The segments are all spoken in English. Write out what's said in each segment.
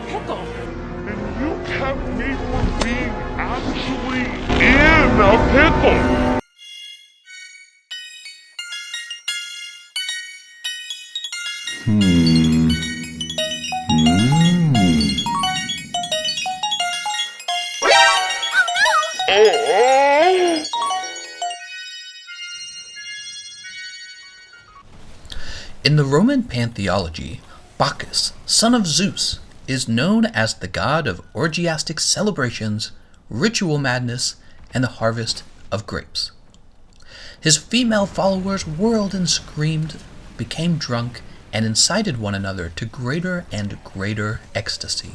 pickle. And you kept me from being actually in a pickle. In the Roman pantheology, Bacchus, son of Zeus, is known as the god of orgiastic celebrations, ritual madness, and the harvest of grapes. His female followers whirled and screamed, became drunk, and incited one another to greater and greater ecstasy.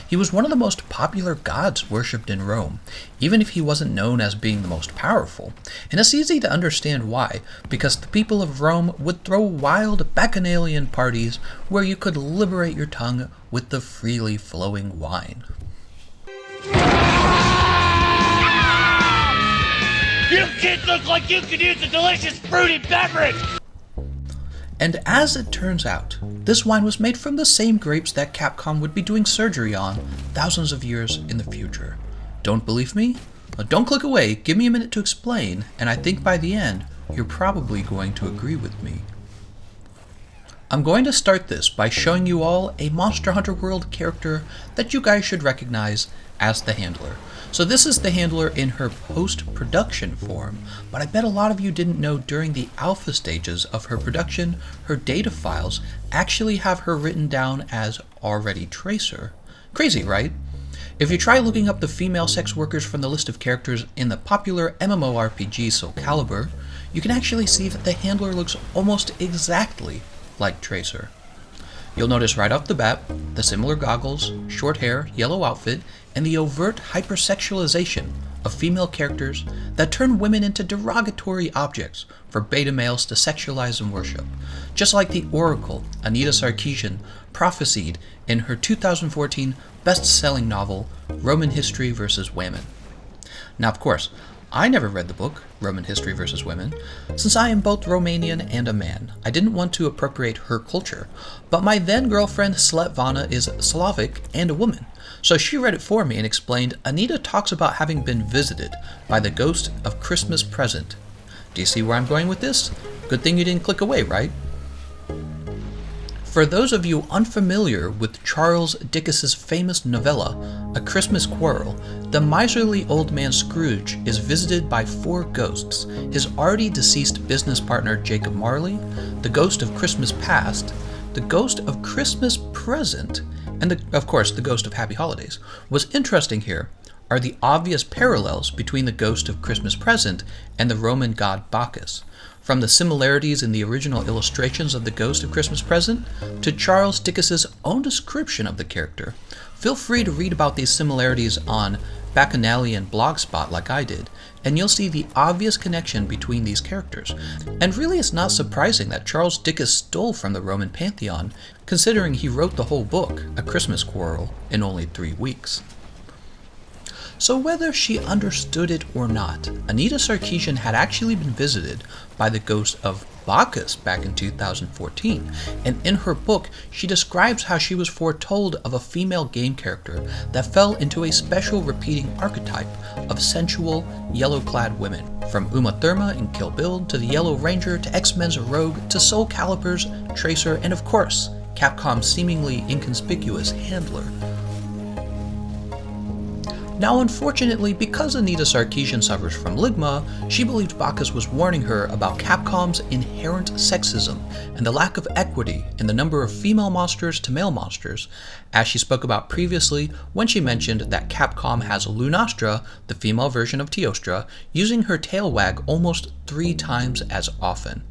He was one of the most popular gods worshipped in Rome, even if he wasn't known as being the most powerful. And it's easy to understand why, because the people of Rome would throw wild bacchanalian parties where you could liberate your tongue with the freely flowing wine. You kids look like you could use a delicious fruity beverage! And as it turns out, this wine was made from the same grapes that Capcom would be doing surgery on thousands of years in the future. Don't believe me? Well, don't click away, give me a minute to explain, and I think by the end, you're probably going to agree with me. I'm going to start this by showing you all a Monster Hunter World character that you guys should recognize as the Handler. So this is the Handler in her post-production form, but I bet a lot of you didn't know during the alpha stages of her production, her data files actually have her written down as already Tracer. Crazy, right? If you try looking up the female sex workers from the list of characters in the popular MMORPG Soul Calibur, you can actually see that the Handler looks almost exactly like Tracer. You'll notice right off the bat the similar goggles, short hair, yellow outfit, and the overt hypersexualization of female characters that turn women into derogatory objects for beta males to sexualize and worship, just like the Oracle Anita Sarkeesian prophesied in her 2014 best-selling novel Roman History vs. Women. Now, of course, I never read the book, Roman History vs. Women. Since I am both Romanian and a man, I didn't want to appropriate her culture, but my then-girlfriend Svetlana is Slavic and a woman, so she read it for me and explained Anita talks about having been visited by the ghost of Christmas present. Do you see where I'm going with this? Good thing you didn't click away, right? For those of you unfamiliar with Charles Dickens's famous novella, A Christmas Quarrel, the miserly old man Scrooge is visited by 4 ghosts: his already deceased business partner Jacob Marley, the ghost of Christmas past, the ghost of Christmas present, and of course the ghost of Happy Holidays. What's interesting here are the obvious parallels between the ghost of Christmas present and the Roman god Bacchus. From the similarities in the original illustrations of the Ghost of Christmas Present to Charles Dickens's own description of the character. Feel free to read about these similarities on Bacchanalian Blogspot like I did, and you'll see the obvious connection between these characters. And really it's not surprising that Charles Dickens stole from the Roman pantheon, considering he wrote the whole book, A Christmas Quarrel, in only 3 weeks. So whether she understood it or not, Anita Sarkeesian had actually been visited by the ghost of Bacchus back in 2014, and in her book she describes how she was foretold of a female game character that fell into a special repeating archetype of sensual, yellow-clad women, from Uma Thurman in Kill Bill to the Yellow Ranger to X-Men's Rogue to Soul Calibur's Tracer and of course Capcom's seemingly inconspicuous Handler. Now unfortunately, because Anita Sarkeesian suffers from ligma, she believed Bacchus was warning her about Capcom's inherent sexism and the lack of equity in the number of female monsters to male monsters, as she spoke about previously when she mentioned that Capcom has Lunastra, the female version of Teostra, using her tail wag almost 3 times as often.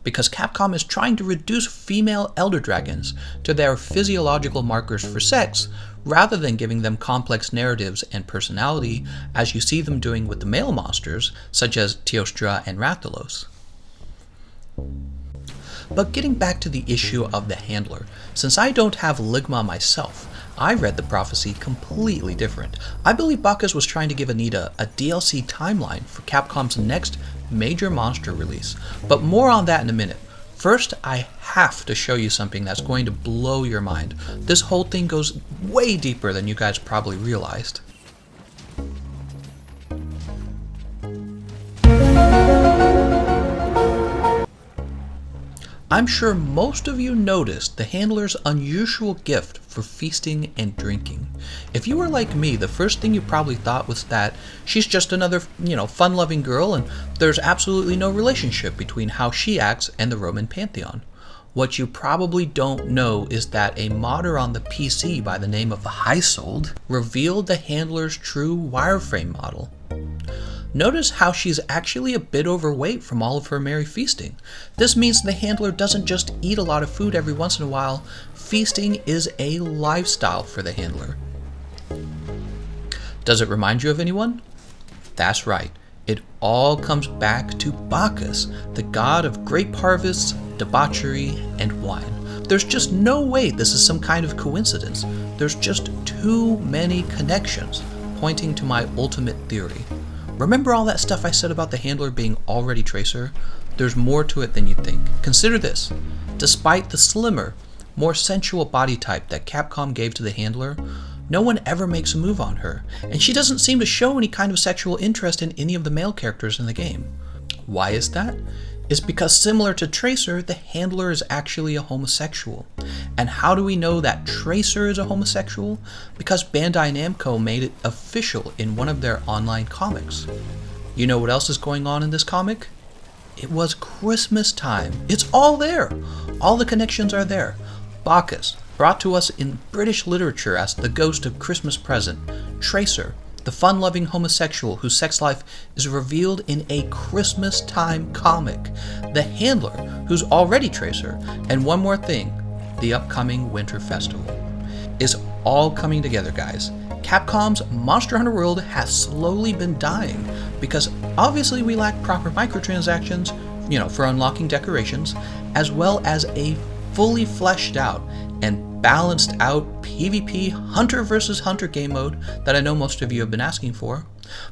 Because Capcom is trying to reduce female elder dragons to their physiological markers for sex, rather than giving them complex narratives and personality as you see them doing with the male monsters, such as Teostra and Rathalos. But getting back to the issue of the Handler, since I don't have ligma myself, I read the prophecy completely different. I believe Bacchus was trying to give Anita a DLC timeline for Capcom's next major monster release, but more on that in a minute. First, I have to show you something that's going to blow your mind. This whole thing goes way deeper than you guys probably realized. I'm sure most of you noticed the handler's unusual gift for feasting and drinking. If you were like me, the first thing you probably thought was that she's just another, fun-loving girl and there's absolutely no relationship between how she acts and the Roman pantheon. What you probably don't know is that a modder on the PC by the name of Highsold revealed the handler's true wireframe model. Notice how she's actually a bit overweight from all of her merry feasting. This means the handler doesn't just eat a lot of food every once in a while. Feasting is a lifestyle for the handler. Does it remind you of anyone? That's right. It all comes back to Bacchus, the god of grape harvests, debauchery, and wine. There's just no way this is some kind of coincidence. There's just too many connections pointing to my ultimate theory. Remember all that stuff I said about the handler being already Tracer? There's more to it than you think. Consider this. Despite the slimmer, more sensual body type that Capcom gave to the handler, no one ever makes a move on her, and she doesn't seem to show any kind of sexual interest in any of the male characters in the game. Why is that? It's because similar to Tracer, the handler is actually a homosexual. And how do we know that Tracer is a homosexual? Because Bandai Namco made it official in one of their online comics. You know what else is going on in this comic? It was Christmas time. It's all there. All the connections are there. Bacchus, brought to us in British literature as the ghost of Christmas present. Tracer, the fun-loving homosexual whose sex life is revealed in a Christmas time comic. The handler, who's already Tracer. And one more thing, the upcoming Winter Festival. Is all coming together, guys. Capcom's Monster Hunter World has slowly been dying because obviously we lack proper microtransactions, for unlocking decorations, as well as a fully fleshed out and balanced out PvP Hunter vs. Hunter game mode that I know most of you have been asking for.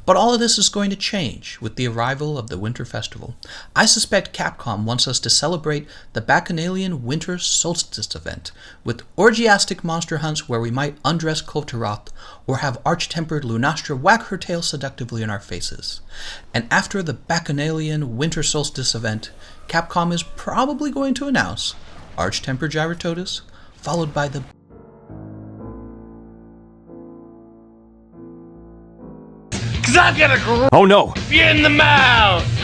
But all of this is going to change with the arrival of the Winter Festival. I suspect Capcom wants us to celebrate the Bacchanalian Winter Solstice event with orgiastic monster hunts where we might undress Kul'Tiroth or have arch-tempered Lunastra whack her tail seductively in our faces. And after the Bacchanalian Winter Solstice event, Capcom is probably going to announce Arch-tempered Gyrototus, followed by the Cause I'm gonna Oh no! you in the mouth!